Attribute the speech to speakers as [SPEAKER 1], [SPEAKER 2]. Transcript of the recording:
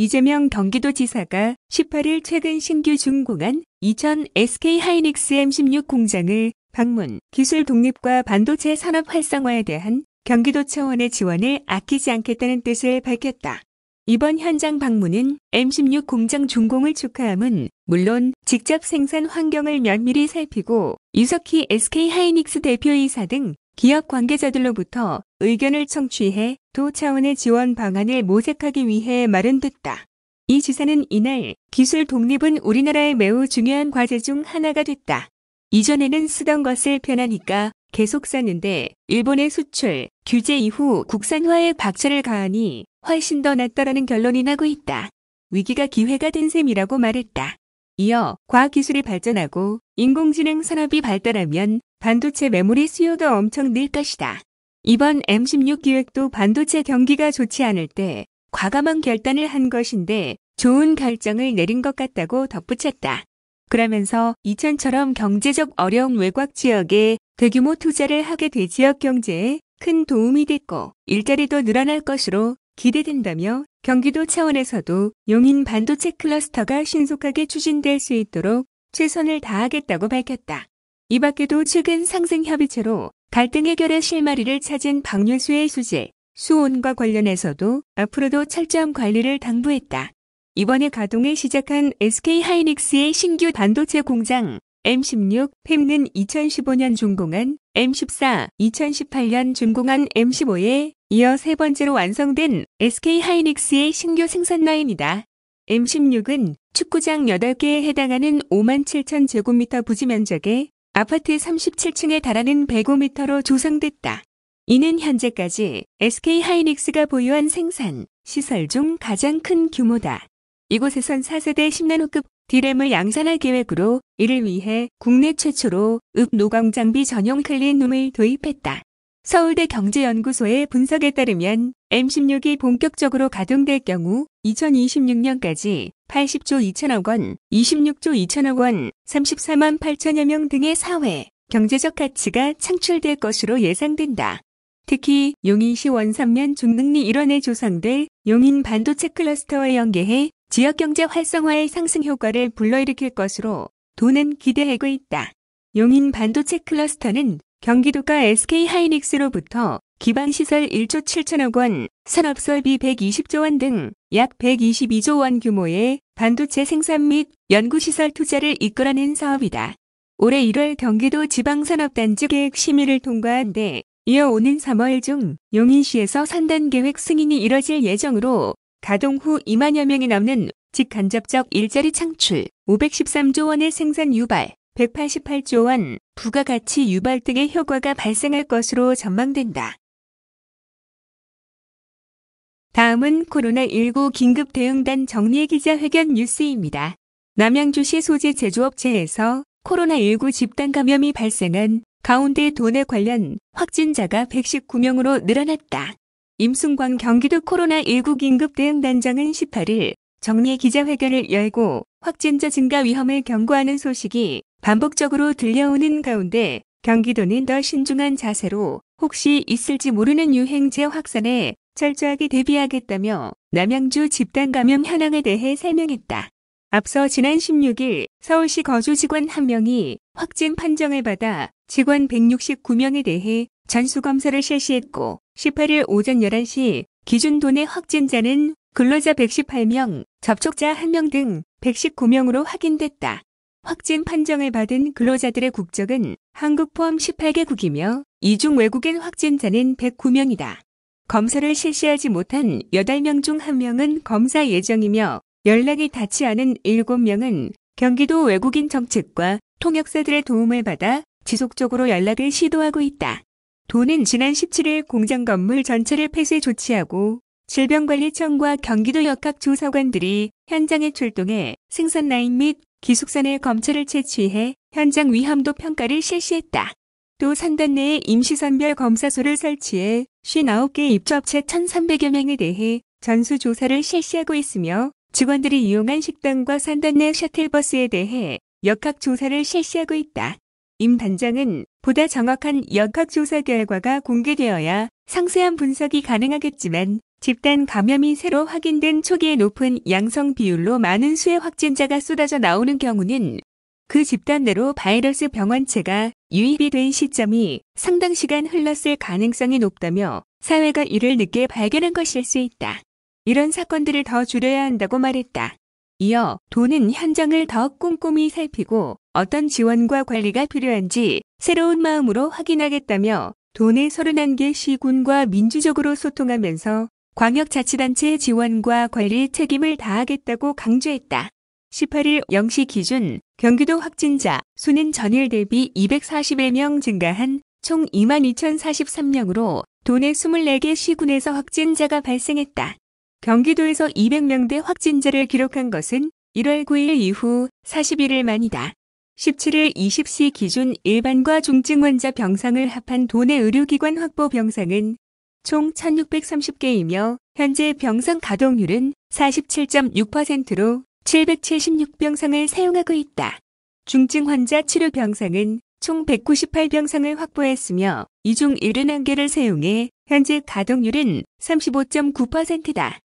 [SPEAKER 1] 이재명 경기도지사가 18일 최근 신규 준공한 이천 SK하이닉스 M16 공장을 방문, 기술 독립과 반도체 산업 활성화에 대한 경기도 차원의 지원을 아끼지 않겠다는 뜻을 밝혔다. 이번 현장 방문은 M16 공장 준공을 축하함은 물론 직접 생산 환경을 면밀히 살피고 유석희 SK하이닉스 대표이사 등 기업 관계자들로부터 의견을 청취해 도 차원의 지원 방안을 모색하기 위해 마련됐다. 이 지사는 이날 기술 독립은 우리나라의 매우 중요한 과제 중 하나가 됐다. 이전에는 쓰던 것을 편하니까 계속 썼는데 일본의 수출, 규제 이후 국산화에 박차를 가하니 훨씬 더 낫다라는 결론이 나고 있다. 위기가 기회가 된 셈이라고 말했다. 이어 과학기술이 발전하고 인공지능 산업이 발달하면 반도체 메모리 수요가 엄청 늘 것이다. 이번 M16 기획도 반도체 경기가 좋지 않을 때 과감한 결단을 한 것인데 좋은 결정을 내린 것 같다고 덧붙였다. 그러면서 이천처럼 경제적 어려운 외곽 지역에 대규모 투자를 하게 돼 지역 경제에 큰 도움이 됐고 일자리도 늘어날 것으로 기대된다며 경기도 차원에서도 용인 반도체 클러스터가 신속하게 추진될 수 있도록 최선을 다하겠다고 밝혔다. 이 밖에도 최근 상생협의체로 갈등 해결의 실마리를 찾은 박예수의 수재, 수온과 관련해서도 앞으로도 철저한 관리를 당부했다. 이번에 가동을 시작한 SK하이닉스의 신규 반도체 공장 M16 팹는 2015년 준공한 M14, 2018년 준공한 M15에 이어 세 번째로 완성된 SK하이닉스의 신규 생산 라인이다. M16은 축구장 8개에 해당하는 57,000제곱미터 부지 면적에 아파트 37층에 달하는 105m로 조성됐다. 이는 현재까지 SK하이닉스가 보유한 생산, 시설 중 가장 큰 규모다. 이곳에선 4세대 10나노급 D램을 양산할 계획으로 이를 위해 국내 최초로 읍노광 장비 전용 클린룸을 도입했다. 서울대 경제연구소의 분석에 따르면 M16이 본격적으로 가동될 경우 2026년까지 80조 2천억 원, 26조 2천억 원, 34만 8천여 명 등의 사회, 경제적 가치가 창출될 것으로 예상된다. 특히 용인시 원산면 중능리 일원에 조성될 용인 반도체 클러스터와 연계해 지역경제 활성화의 상승 효과를 불러일으킬 것으로 도는 기대하고 있다. 용인 반도체 클러스터는 경기도가 SK하이닉스로부터 기반시설 1조 7천억 원, 산업설비 120조 원 등 약 122조 원 규모의 반도체 생산 및 연구시설 투자를 이끌어낸 사업이다. 올해 1월 경기도 지방산업단지 계획 심의를 통과한 데 이어 오는 3월 중 용인시에서 산단계획 승인이 이뤄질 예정으로 가동 후 2만여 명이 넘는 직간접적 일자리 창출, 513조 원의 생산 유발, 188조 원 부가가치 유발 등의 효과가 발생할 것으로 전망된다. 다음은 코로나19 긴급대응단 정리의 기자회견 뉴스입니다. 남양주시 소재 제조업체에서 코로나19 집단 감염이 발생한 가운데 도내 관련 확진자가 119명으로 늘어났다. 임순광 경기도 코로나19 긴급대응단장은 18일 정리의 기자회견을 열고 확진자 증가 위험을 경고하는 소식이 반복적으로 들려오는 가운데 경기도는 더 신중한 자세로 혹시 있을지 모르는 유행제 확산에 철저하게 대비하겠다며 남양주 집단 감염 현황에 대해 설명했다. 앞서 지난 16일 서울시 거주 직원 1명이 확진 판정을 받아 직원 169명에 대해 전수검사를 실시했고 18일 오전 11시 기준 도내 확진자는 근로자 118명, 접촉자 1명 등 119명으로 확인됐다. 확진 판정을 받은 근로자들의 국적은 한국 포함 18개국이며 이중 외국인 확진자는 109명이다. 검사를 실시하지 못한 8명 중 1명은 검사 예정이며 연락이 닿지 않은 7명은 경기도 외국인 정책과 통역사들의 도움을 받아 지속적으로 연락을 시도하고 있다. 도는 지난 17일 공장 건물 전체를 폐쇄 조치하고 질병관리청과 경기도 역학조사관들이 현장에 출동해 생산 라인 및 기숙사 내 검체를 채취해 현장 위험도 평가를 실시했다. 또 산단 내에 임시선별 검사소를 설치해 59개 입주업체 1,300여 명에 대해 전수조사를 실시하고 있으며 직원들이 이용한 식당과 산단 내 셔틀버스에 대해 역학조사를 실시하고 있다. 임 단장은 보다 정확한 역학조사 결과가 공개되어야 상세한 분석이 가능하겠지만 집단 감염이 새로 확인된 초기에 높은 양성 비율로 많은 수의 확진자가 쏟아져 나오는 경우는 그 집단 내로 바이러스 병원체가 유입이 된 시점이 상당 시간 흘렀을 가능성이 높다며 사회가 이를 늦게 발견한 것일 수 있다. 이런 사건들을 더 줄여야 한다고 말했다. 이어 도는 현장을 더 꼼꼼히 살피고 어떤 지원과 관리가 필요한지 새로운 마음으로 확인하겠다며 도내 31개 시군과 민주적으로 소통하면서 광역자치단체의 지원과 관리 책임을 다하겠다고 강조했다. 18일 0시 기준 경기도 확진자 수는 전일 대비 241명 증가한 총 22,043명으로 도내 24개 시군에서 확진자가 발생했다. 경기도에서 200명대 확진자를 기록한 것은 1월 9일 이후 41일 만이다. 17일 20시 기준 일반과 중증 환자 병상을 합한 도내 의료기관 확보 병상은 총 1,630개이며 현재 병상 가동률은 47.6%로 776병상을 사용하고 있다. 중증 환자 치료 병상은 총 198병상을 확보했으며 이 중 71개를 사용해 현재 가동률은 35.9%다.